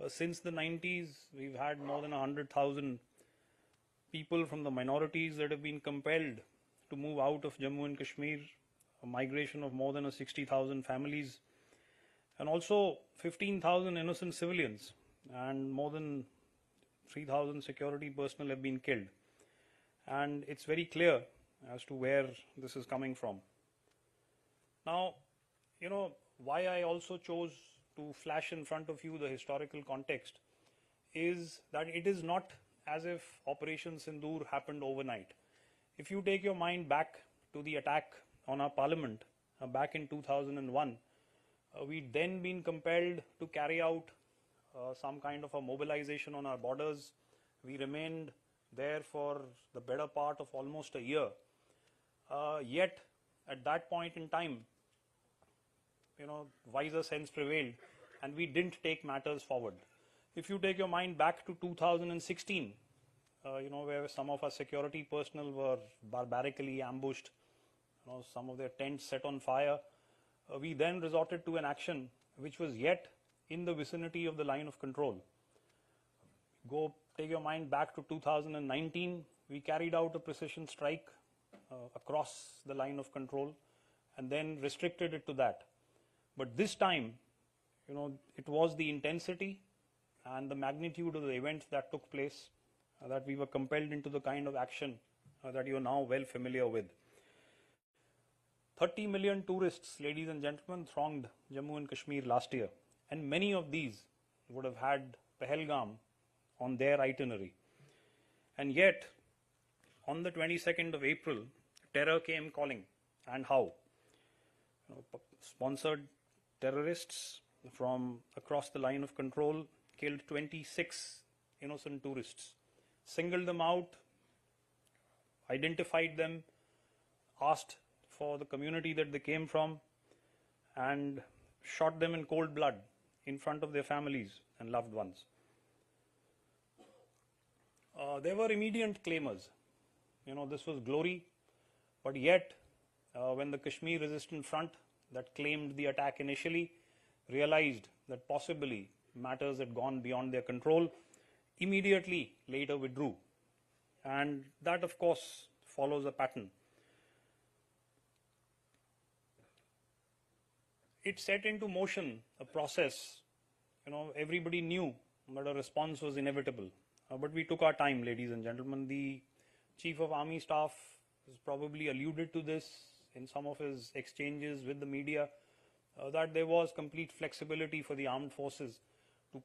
Since the 90s, we've had more than 100,000 people from the minorities that have been compelled to move out of Jammu and Kashmir, a migration of more than 60,000 families, and also 15,000 innocent civilians, and more than 3,000 security personnel have been killed. And it's very clear as to where this is coming from. Now, why I also chose to flash in front of you the historical context is that it is not as if Operation Sindoor happened overnight. If you take your mind back to the attack on our parliament back in 2001, we'd then been compelled to carry out some kind of a mobilization on our borders. We remained there for the better part of almost a year. Yet, at that point in time, wiser sense prevailed and we didn't take matters forward. If you take your mind back to 2016, where some of our security personnel were barbarically ambushed, some of their tents set on fire, we then resorted to an action which was yet in the vicinity of the line of control. Go take your mind back to 2019, we carried out a precision strike across the line of control and then restricted it to that. But this time, it was the intensity and the magnitude of the events that took place that we were compelled into the kind of action that you are now well familiar with. 30 million tourists, ladies and gentlemen, thronged Jammu and Kashmir last year, and many of these would have had Pahelgam on their itinerary. And yet, on the 22nd of April, terror came calling. And how? Sponsored terrorists from across the line of control killed 26 innocent tourists, singled them out, identified them, asked for the community that they came from, and shot them in cold blood in front of their families and loved ones. There were immediate claimers. This was glory, but yet when the Kashmir Resistance Front that claimed the attack initially realized that possibly matters had gone beyond their control, immediately later withdrew. And that, of course, follows a pattern. It set into motion a process. Everybody knew that a response was inevitable. But we took our time, ladies and gentlemen. The Chief of Army Staff has probably alluded to this in some of his exchanges with the media, that there was complete flexibility for the armed forces to